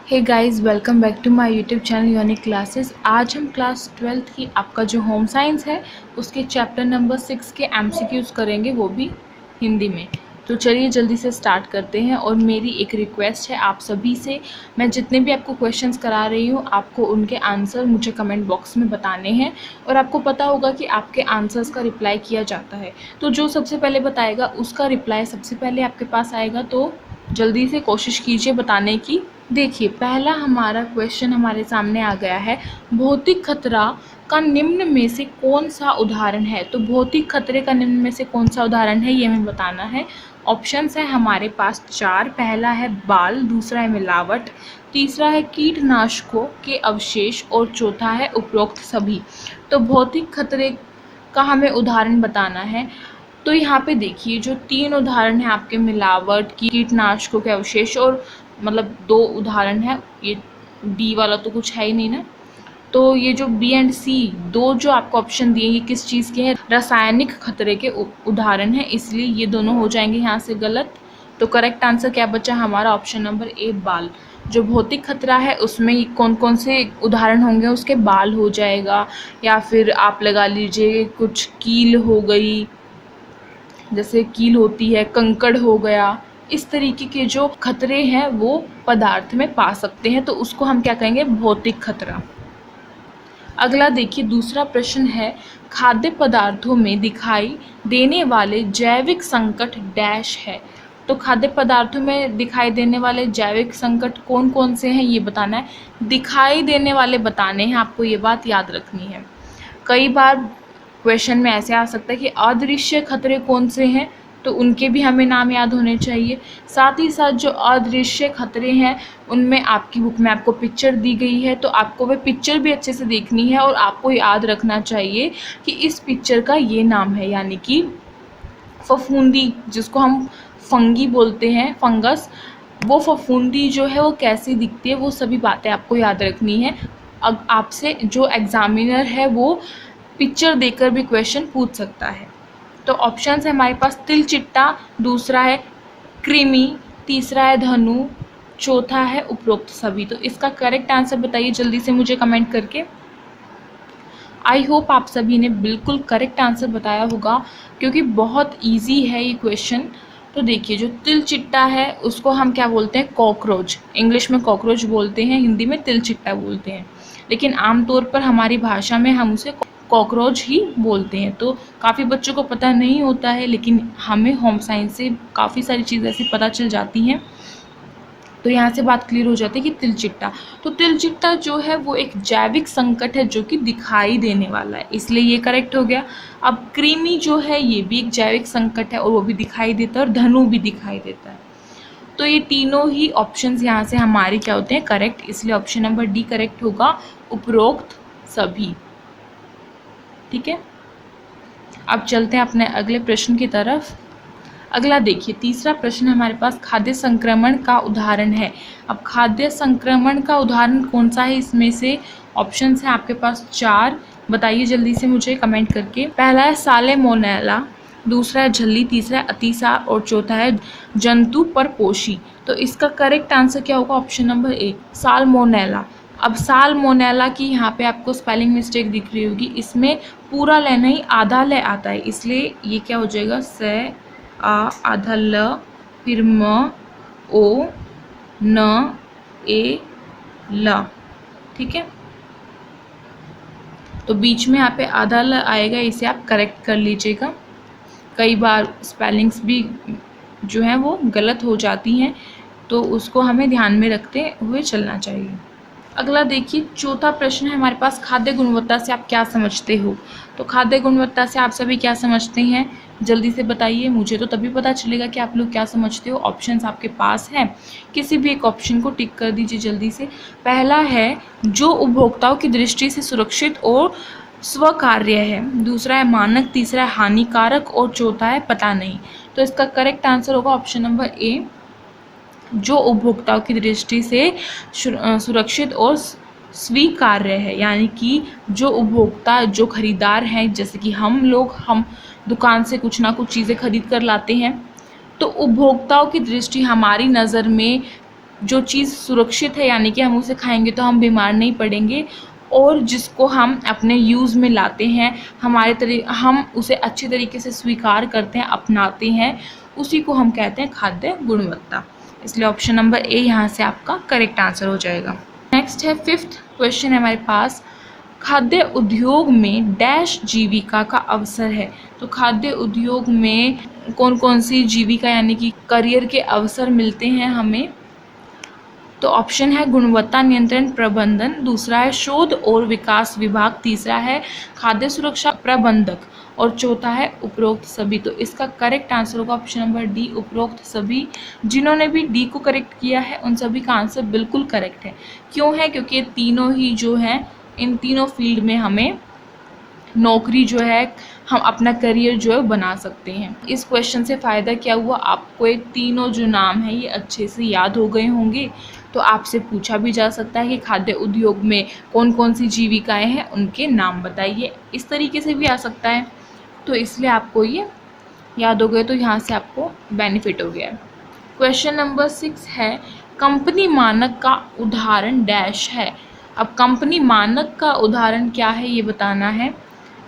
Hey guys, welcome back to my YouTube channel unique classes. आज हम class 12th की आपका जो होम साइंस है उसके चैप्टर नंबर 6 के एमसीक्यूज़ करेंगे, वो भी हिंदी में। तो चलिए जल्दी से स्टार्ट करते हैं। और मेरी एक रिक्वेस्ट है आप सभी से, मैं जितने भी आपको क्वेश्चंस करा रही हूँ आपको उनके आंसर मुझे कमेंट बॉक्स में बताने हैं। और आपको पता होगा कि आपके आंसर्स का रिप्लाई किया जाता है, तो जो सबसे पहले बताएगा उसका रिप्लाई सबसे पहले आपके पास आएगा। तो जल्दी से कोशिश कीजिए बताने की। देखिए, पहला हमारा क्वेश्चन हमारे सामने आ गया है, भौतिक खतरा का निम्न में से कौन सा उदाहरण है। तो भौतिक खतरे का निम्न में से कौन सा उदाहरण है ये हमें बताना है। ऑप्शंस है हमारे पास 4। पहला है बाल, दूसरा है मिलावट, तीसरा है कीटनाशकों के अवशेष और चौथा है उपरोक्त सभी। तो भौतिक खतरे का हमें उदाहरण बताना है। तो यहाँ पे देखिए जो 3 उदाहरण हैं आपके, मिलावट, कीटनाशकों के अवशेष और मतलब 2 उदाहरण है, ये डी वाला तो कुछ है ही नहीं ना। तो ये जो बी एंड सी 2 जो आपको ऑप्शन दिए ये किस चीज़ के हैं, रासायनिक खतरे के उदाहरण हैं, इसलिए ये दोनों हो जाएंगे यहाँ से गलत। तो करेक्ट आंसर क्या बचा हमारा, ऑप्शन नंबर ए बाल। जो भौतिक खतरा है उसमें कौन कौन से उदाहरण होंगे, उसके बाल हो जाएगा, या फिर आप लगा लीजिए कुछ कील हो गई, जैसे कील होती है, कंकड़ हो गया, इस तरीके के जो खतरे हैं वो पदार्थ में पा सकते हैं, तो उसको हम क्या कहेंगे, भौतिक खतरा। अगला देखिए दूसरा प्रश्न है, खाद्य पदार्थों में दिखाई देने वाले जैविक संकट डैश है। तो खाद्य पदार्थों में दिखाई देने वाले जैविक संकट कौन कौन से हैं ये बताना है। दिखाई देने वाले बताने हैं, आपको ये बात याद रखनी है। कई बार क्वेश्चन में ऐसे आ सकता है कि अदृश्य खतरे कौन से हैं, तो उनके भी हमें नाम याद होने चाहिए। साथ ही साथ जो अदृश्य खतरे हैं उनमें आपकी बुक में आपको पिक्चर दी गई है, तो आपको वह पिक्चर भी अच्छे से देखनी है और आपको याद रखना चाहिए कि इस पिक्चर का ये नाम है, यानी कि फफूंदी, जिसको हम फंगी बोलते हैं, फंगस, वो फफूंदी जो है वो कैसी दिखती है, वो सभी बातें आपको याद रखनी है। अब आपसे जो एग्जामिनर है वो पिक्चर देखकर भी क्वेश्चन पूछ सकता है। तो ऑप्शंस है हमारे पास तिलचिट्टा, दूसरा है कृमि, तीसरा है धनु, चौथा है उपरोक्त सभी। तो इसका करेक्ट आंसर बताइए जल्दी से मुझे कमेंट करके। आई होप आप सभी ने बिल्कुल करेक्ट आंसर बताया होगा, क्योंकि बहुत इजी है ये क्वेश्चन। तो देखिए जो तिलचिट्टा है उसको हम क्या बोलते हैं, कॉकरोच। इंग्लिश में कॉकरोच बोलते हैं, हिंदी में तिलचिट्टा बोलते हैं, लेकिन आमतौर पर हमारी भाषा में हम उसे कॉकरोच ही बोलते हैं। तो काफ़ी बच्चों को पता नहीं होता है, लेकिन हमें होम साइंस से काफ़ी सारी चीज़ें ऐसी पता चल जाती हैं। तो यहाँ से बात क्लियर हो जाती है कि तिलचिट्टा, तो तिलचिट्टा जो है वो एक जैविक संकट है जो कि दिखाई देने वाला है, इसलिए ये करेक्ट हो गया। अब कृमि जो है ये भी एक जैविक संकट है और वो भी दिखाई देता है, और धनु भी दिखाई देता है। तो ये तीनों ही ऑप्शंस यहाँ से हमारे क्या होते हैं, करेक्ट, इसलिए ऑप्शन नंबर डी करेक्ट होगा, उपरोक्त सभी। ठीक है, अब चलते हैं अपने अगले प्रश्न की तरफ। अगला देखिए तीसरा प्रश्न हमारे पास, खाद्य संक्रमण का उदाहरण है। अब खाद्य संक्रमण का उदाहरण कौन सा है, इसमें से ऑप्शंस हैं आपके पास 4, बताइए जल्दी से मुझे कमेंट करके। पहला है सालेमोनेला, दूसरा है झल्ली, तीसरा है अतिसार और चौथा है जंतु परपोषी। तो इसका करेक्ट आंसर क्या होगा, ऑप्शन नंबर ए, साल्मोनेला। अब साल्मोनेला की यहाँ पे आपको स्पेलिंग मिस्टेक दिख रही होगी, इसमें पूरा ल नहीं आधा ल आता है, इसलिए ये क्या हो जाएगा, स आ आधा ल, फिर म ओ न ए ल। ठीक है, तो बीच में यहाँ पे आधा ल आएगा, इसे आप करेक्ट कर लीजिएगा। कई बार स्पेलिंग्स भी जो हैं वो गलत हो जाती हैं, तो उसको हमें ध्यान में रखते हुए चलना चाहिए। अगला देखिए चौथा प्रश्न है हमारे पास, खाद्य गुणवत्ता से आप क्या समझते हो। तो खाद्य गुणवत्ता से आप सभी क्या समझते हैं, जल्दी से बताइए, मुझे तो तभी पता चलेगा कि आप लोग क्या समझते हो। ऑप्शंस आपके पास हैं, किसी भी एक ऑप्शन को टिक कर दीजिए जल्दी से। पहला है जो उपभोक्ताओं की दृष्टि से सुरक्षित और स्वीकार्य है, दूसरा है मानक, तीसरा है हानिकारक और चौथा है पता नहीं। तो इसका करेक्ट आंसर होगा ऑप्शन नंबर ए, जो उपभोक्ताओं की दृष्टि से सुरक्षित और स्वीकार्य है, यानी कि जो उपभोक्ता, जो खरीदार हैं, जैसे कि हम लोग, हम दुकान से कुछ ना कुछ चीज़ें खरीद कर लाते हैं, तो उपभोक्ताओं की दृष्टि हमारी नज़र में जो चीज़ सुरक्षित है यानी कि हम उसे खाएंगे तो हम बीमार नहीं पड़ेंगे, और जिसको हम अपने यूज़ में लाते हैं, हम उसे अच्छे तरीके से स्वीकार करते हैं, अपनाते हैं, उसी को हम कहते हैं खाद्य गुणवत्ता। इसलिए ऑप्शन नंबर ए यहाँ से आपका करेक्ट आंसर हो जाएगा। नेक्स्ट है 5th क्वेश्चन है हमारे पास, खाद्य उद्योग में डैश जीविका का अवसर है। तो खाद्य उद्योग में कौन कौन सी जीविका यानी कि करियर के अवसर मिलते हैं हमें। तो ऑप्शन है गुणवत्ता नियंत्रण प्रबंधन, दूसरा है शोध और विकास विभाग, तीसरा है खाद्य सुरक्षा प्रबंधक, और चौथा है उपरोक्त सभी। तो इसका करेक्ट आंसर होगा ऑप्शन नंबर डी, उपरोक्त सभी। जिन्होंने भी डी को करेक्ट किया है उन सभी का आंसर बिल्कुल करेक्ट है। क्यों है? क्योंकि ये तीनों ही जो हैं, इन तीनों फील्ड में हमें नौकरी जो है, हम अपना करियर जो है बना सकते हैं। इस क्वेश्चन से फ़ायदा क्या हुआ, आपको ये तीनों जो नाम हैं ये अच्छे से याद हो गए होंगे। तो आपसे पूछा भी जा सकता है कि खाद्य उद्योग में कौन कौन सी जीविकाएं हैं, उनके नाम बताइए, इस तरीके से भी आ सकता है। तो इसलिए आपको ये याद हो गए, तो यहाँ से आपको बेनिफिट हो गया। क्वेश्चन नंबर 6 है, कंपनी मानक का उदाहरण डैश है। अब कंपनी मानक का उदाहरण क्या है ये बताना है।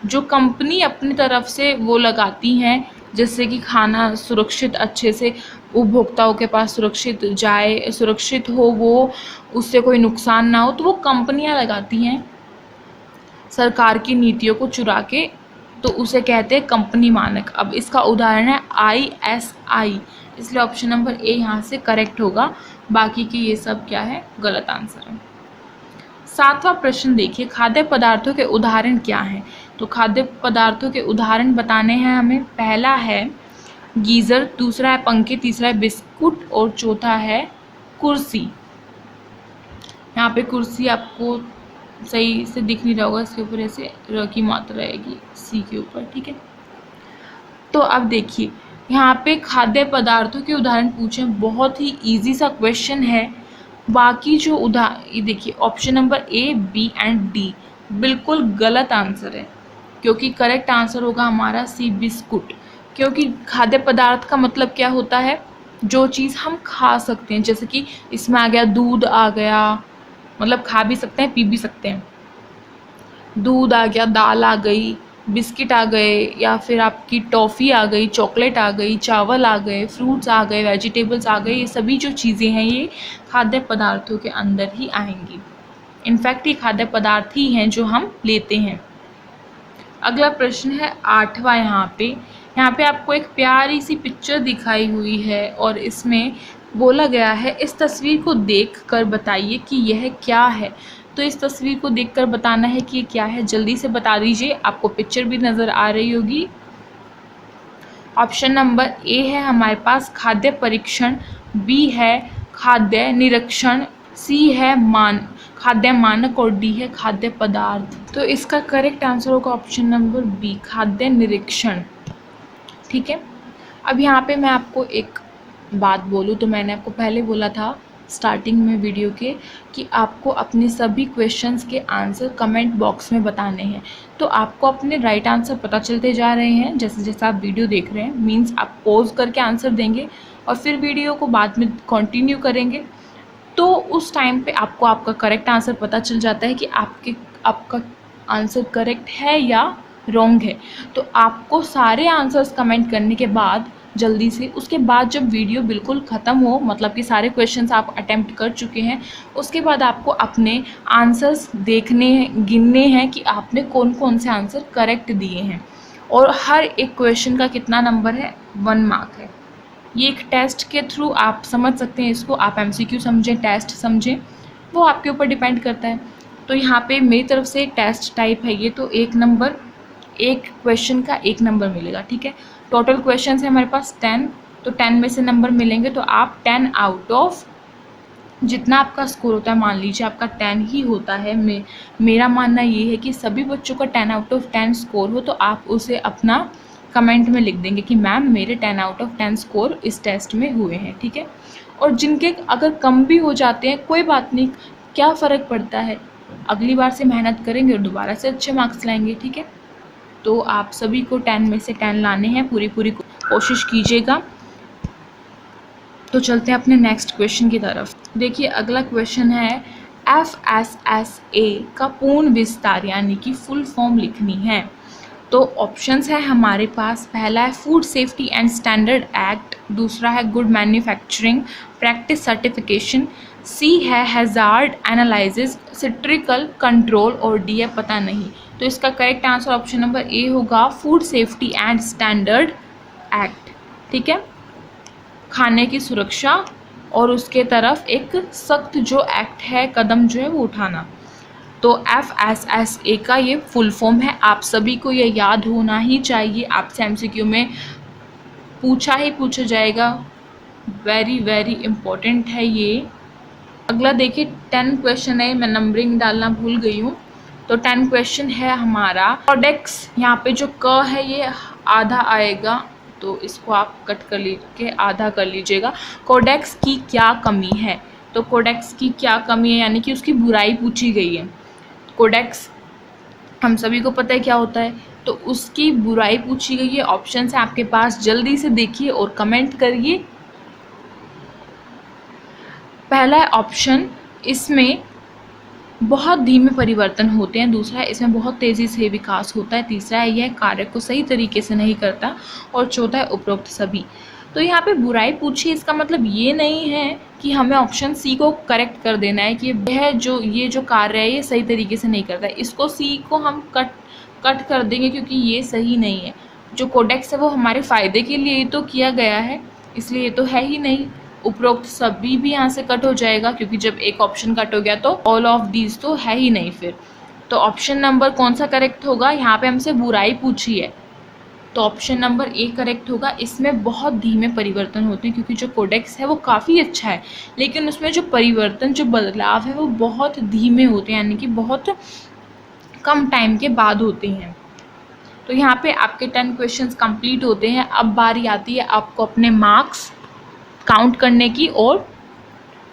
जो कंपनी अपनी तरफ से वो लगाती हैं, जैसे कि खाना सुरक्षित अच्छे से उपभोक्ताओं के पास सुरक्षित जाए, सुरक्षित हो, वो उससे कोई नुकसान ना हो, तो वो कंपनियां लगाती हैं सरकार की नीतियों को चुरा के, तो उसे कहते हैं कंपनी मानक। अब इसका उदाहरण है ISI, इसलिए ऑप्शन नंबर ए यहाँ से करेक्ट होगा। बाकी के ये सब क्या है, गलत आंसर है। 7वां प्रश्न देखिए, खाद्य पदार्थों के उदाहरण क्या हैं। तो खाद्य पदार्थों के उदाहरण बताने हैं हमें। पहला है गीज़र, दूसरा है पंखे, तीसरा है बिस्कुट, और चौथा है कुर्सी। यहाँ पे कुर्सी आपको सही से दिख नहीं रहा होगा, इसके ऊपर ऐसे र की मात्रा रहेगी सी के ऊपर, ठीक है। तो अब देखिए यहाँ पे खाद्य पदार्थों के उदाहरण पूछे, बहुत ही इजी सा क्वेश्चन है। बाकी जो ये देखिए option number A, B and D बिल्कुल गलत आंसर है, क्योंकि करेक्ट आंसर होगा हमारा सी, बिस्कुट। क्योंकि खाद्य पदार्थ का मतलब क्या होता है, जो चीज़ हम खा सकते हैं, जैसे कि इसमें आ गया दूध आ गया, मतलब खा भी सकते हैं, पी भी सकते हैं। दूध आ गया, दाल आ गई, बिस्किट आ गए, या फिर आपकी टॉफ़ी आ गई, चॉकलेट आ गई, चावल आ गए, फ्रूट्स आ गए, वेजिटेबल्स आ गए, ये सभी जो चीज़ें हैं ये खाद्य पदार्थों के अंदर ही आएंगी। इनफैक्ट ये खाद्य पदार्थ ही हैं जो हम लेते हैं। अगला प्रश्न है 8वां। यहाँ पे आपको एक प्यारी सी पिक्चर दिखाई हुई है, और इसमें बोला गया है इस तस्वीर को देखकर बताइए कि यह क्या है। तो इस तस्वीर को देखकर बताना है कि ये क्या है, जल्दी से बता दीजिए। आपको पिक्चर भी नज़र आ रही होगी। ऑप्शन नंबर ए है हमारे पास खाद्य परीक्षण, बी है खाद्य निरीक्षण, सी है खाद्य मानक, और डी है खाद्य पदार्थ। तो इसका करेक्ट आंसर होगा ऑप्शन नंबर बी, खाद्य निरीक्षण, ठीक है। अब यहाँ पे मैं आपको एक बात बोलूँ, तो मैंने आपको पहले बोला था स्टार्टिंग में वीडियो के कि आपको अपने सभी क्वेश्चंस के आंसर कमेंट बॉक्स में बताने हैं। तो आपको अपने राइट आंसर पता चलते जा रहे हैं जैसे जैसे आप वीडियो देख रहे हैं। मींस आप पॉज करके आंसर देंगे और फिर वीडियो को बाद में कंटिन्यू करेंगे, तो उस टाइम पे आपको आपका करेक्ट आंसर पता चल जाता है कि आपका आंसर करेक्ट है या रॉन्ग है। तो आपको सारे आंसर्स कमेंट करने के बाद जल्दी से, उसके बाद जब वीडियो बिल्कुल ख़त्म हो, मतलब कि सारे क्वेश्चंस आप अटेम्प्ट कर चुके हैं, उसके बाद आपको अपने आंसर्स देखने हैं, गिनने हैं कि आपने कौन कौन से आंसर करेक्ट दिए हैं। और हर एक क्वेश्चन का कितना नंबर है, 1 मार्क है। ये एक टेस्ट के थ्रू आप समझ सकते हैं इसको, आप MCQ समझें, टेस्ट समझें, वो आपके ऊपर डिपेंड करता है। तो यहाँ पे मेरी तरफ से एक टेस्ट टाइप है ये, तो एक क्वेश्चन का 1 नंबर मिलेगा, ठीक है। टोटल क्वेश्चन है हमारे पास 10, तो 10 में से नंबर मिलेंगे, तो आप 10 आउट ऑफ जितना आपका स्कोर होता है, मान लीजिए आपका 10 ही होता है, मेरा मानना ये है कि सभी बच्चों का 10 आउट ऑफ 10 स्कोर हो, तो आप उसे अपना कमेंट में लिख देंगे कि मैम मेरे 10 आउट ऑफ 10 स्कोर इस टेस्ट में हुए हैं, ठीक है। और जिनके अगर कम भी हो जाते हैं, कोई बात नहीं, क्या फ़र्क पड़ता है, अगली बार से मेहनत करेंगे और दोबारा से अच्छे मार्क्स लाएंगे, ठीक है। तो आप सभी को 10 में से 10 लाने हैं, पूरी कोशिश कीजिएगा। तो चलते हैं अपने नेक्स्ट क्वेश्चन की तरफ। देखिए अगला क्वेश्चन है FSSA का पूर्ण विस्तार यानी कि फुल फॉर्म लिखनी है। तो ऑप्शंस है हमारे पास, पहला है food safety and standard act, दूसरा है good manufacturing practice certification, C है हैजार्ड एनालिसिस, सिट्रिकल कंट्रोल और डी है पता नहीं। तो इसका correct answer option number A होगा, food safety and standard act. ठीक है, खाने की सुरक्षा और उसके तरफ एक सख्त जो एक्ट है, कदम जो है वो उठाना। तो FSSA का ये फुल फॉर्म है, आप सभी को ये याद होना ही चाहिए, आपसे MCQ में पूछा जाएगा, वेरी वेरी इम्पोर्टेंट है ये। अगला देखिए 10 क्वेश्चन है, मैं नंबरिंग डालना भूल गई हूँ। तो 10 क्वेश्चन है हमारा कोडेक्स, यहाँ पे जो क है ये आधा आएगा, तो इसको आप कट कर लीजिए, आधा कर लीजिएगा। कोडेक्स की क्या कमी है, तो कोडेक्स की क्या कमी है यानी कि उसकी बुराई पूछी गई है। कोडेक्स हम सभी को पता है क्या होता है, तो उसकी बुराई पूछी गई है। ऑप्शन है आपके पास, जल्दी से देखिए और कमेंट करिए। पहला है ऑप्शन, इसमें बहुत धीमे परिवर्तन होते हैं, दूसरा है इसमें बहुत तेज़ी से विकास होता है, तीसरा है यह कार्य को सही तरीके से नहीं करता, और चौथा है उपरोक्त सभी। तो यहाँ पे बुराई पूछी, इसका मतलब ये नहीं है कि हमें ऑप्शन सी को करेक्ट कर देना है कि ये जो कार्य है ये सही तरीके से नहीं करता है, इसको सी को हम कट कर देंगे क्योंकि ये सही नहीं है। जो कोडेक्स है वो हमारे फ़ायदे के लिए ही तो किया गया है, इसलिए ये तो है ही नहीं। उपरोक्त सभी भी यहाँ से कट हो जाएगा क्योंकि जब एक ऑप्शन कट हो गया तो ऑल ऑफ दीज तो है ही नहीं फिर। तो ऑप्शन नंबर कौन सा करेक्ट होगा, यहाँ पे हमसे बुराई पूछी है तो ऑप्शन नंबर ए करेक्ट होगा। इसमें बहुत धीमे परिवर्तन होते हैं क्योंकि जो कोडेक्स है वो काफ़ी अच्छा है, लेकिन उसमें जो परिवर्तन, जो बदलाव है वो बहुत धीमे होते हैं, यानी कि बहुत कम टाइम के बाद होते हैं। तो यहाँ पे आपके 10 क्वेश्चंस कंप्लीट होते हैं। अब बारी आती है आपको अपने मार्क्स काउंट करने की और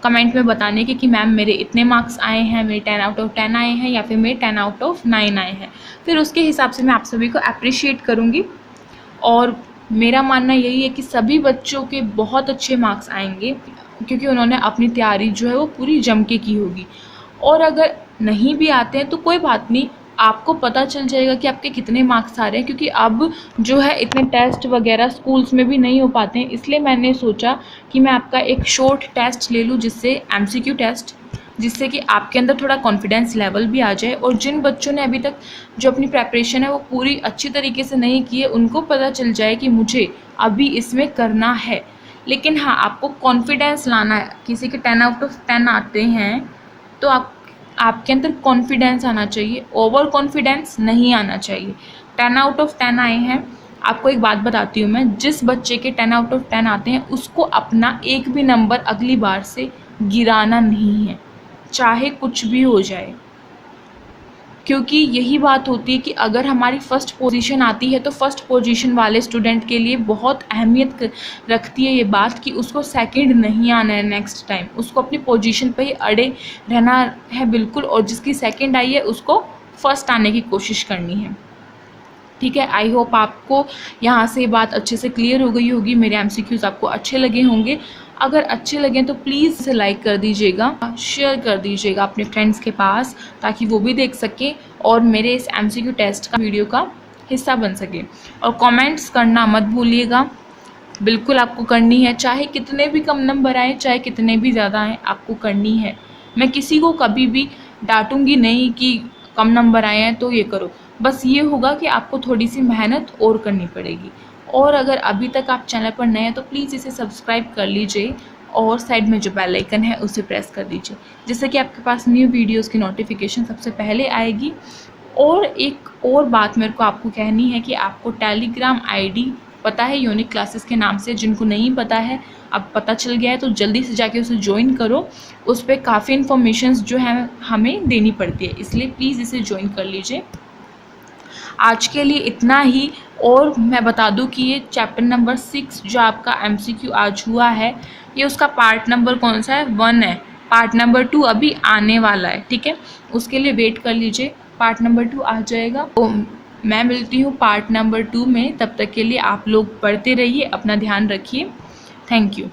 कमेंट में बताने की कि मैम मेरे इतने मार्क्स आए हैं, मेरे 10 आउट ऑफ 10 आए हैं या फिर मेरे 10 आउट ऑफ 9 आए हैं। फिर उसके हिसाब से मैं आप सभी को अप्रिशिएट करूँगी, और मेरा मानना यही है कि सभी बच्चों के बहुत अच्छे मार्क्स आएंगे क्योंकि उन्होंने अपनी तैयारी जो है वो पूरी जम के की होगी। और अगर नहीं भी आते हैं तो कोई बात नहीं, आपको पता चल जाएगा कि आपके कितने मार्क्स आ रहे हैं, क्योंकि अब जो है इतने टेस्ट वगैरह स्कूल्स में भी नहीं हो पाते हैं। इसलिए मैंने सोचा कि मैं आपका एक शॉर्ट टेस्ट ले लूँ, जिससे MCQ टेस्ट, जिससे कि आपके अंदर थोड़ा कॉन्फिडेंस लेवल भी आ जाए, और जिन बच्चों ने अभी तक जो अपनी प्रेपरेशन है वो पूरी अच्छी तरीके से नहीं की है, उनको पता चल जाए कि मुझे अभी इसमें करना है। लेकिन हाँ, आपको कॉन्फिडेंस लाना है। किसी के 10 आउट ऑफ 10 आते हैं तो आपके अंदर कॉन्फिडेंस आना चाहिए, ओवर कॉन्फिडेंस नहीं आना चाहिए। 10 आउट ऑफ 10 आए हैं, आपको एक बात बताती हूँ मैं, जिस बच्चे के 10 आउट ऑफ 10 आते हैं उसको अपना एक भी नंबर अगली बार से गिराना नहीं है, चाहे कुछ भी हो जाए। क्योंकि यही बात होती है कि अगर हमारी फ़र्स्ट पोजीशन आती है तो फर्स्ट पोजीशन वाले स्टूडेंट के लिए बहुत अहमियत रखती है ये बात कि उसको सेकंड नहीं आना है नेक्स्ट टाइम, उसको अपनी पोजीशन पे ही अड़े रहना है बिल्कुल, और जिसकी सेकंड आई है उसको फर्स्ट आने की कोशिश करनी है। ठीक है, आई होप आपको यहाँ से बात अच्छे से क्लियर हो गई होगी, मेरे MCQs आपको अच्छे लगे होंगे। अगर अच्छे लगें तो प्लीज़ इसे लाइक कर दीजिएगा, शेयर कर दीजिएगा अपने फ्रेंड्स के पास, ताकि वो भी देख सकें और मेरे इस MCQ टेस्ट का वीडियो का हिस्सा बन सके। और कमेंट्स करना मत भूलिएगा, बिल्कुल आपको करनी है, चाहे कितने भी कम नंबर आए चाहे कितने भी ज़्यादा आए, आपको करनी है। मैं किसी को कभी भी डांटूंगी नहीं कि कम नंबर आए हैं तो ये करो, बस ये होगा कि आपको थोड़ी सी मेहनत और करनी पड़ेगी। और अगर अभी तक आप चैनल पर नए हैं तो प्लीज़ इसे सब्सक्राइब कर लीजिए और साइड में जो बेल आइकन है उसे प्रेस कर दीजिए, जिससे कि आपके पास न्यू वीडियोस की नोटिफिकेशन सबसे पहले आएगी। और एक और बात मेरे को आपको कहनी है कि आपको टेलीग्राम ID पता है यूनिक क्लासेस के नाम से, जिनको नहीं पता है अब पता चल गया है तो जल्दी से जाके उसे ज्वाइन करो। उस पर काफ़ी इन्फॉर्मेशंस जो है हमें देनी पड़ती है, इसलिए प्लीज़ इसे ज्वाइन कर लीजिए। आज के लिए इतना ही। और मैं बता दूं कि ये चैप्टर नंबर 6 जो आपका MCQ आज हुआ है, ये उसका पार्ट नंबर कौन सा है, 1 है। पार्ट नंबर 2 अभी आने वाला है, ठीक है, उसके लिए वेट कर लीजिए, पार्ट नंबर 2 आ जाएगा। तो मैं मिलती हूँ पार्ट नंबर 2 में, तब तक के लिए आप लोग पढ़ते रहिए, अपना ध्यान रखिए। Thank you.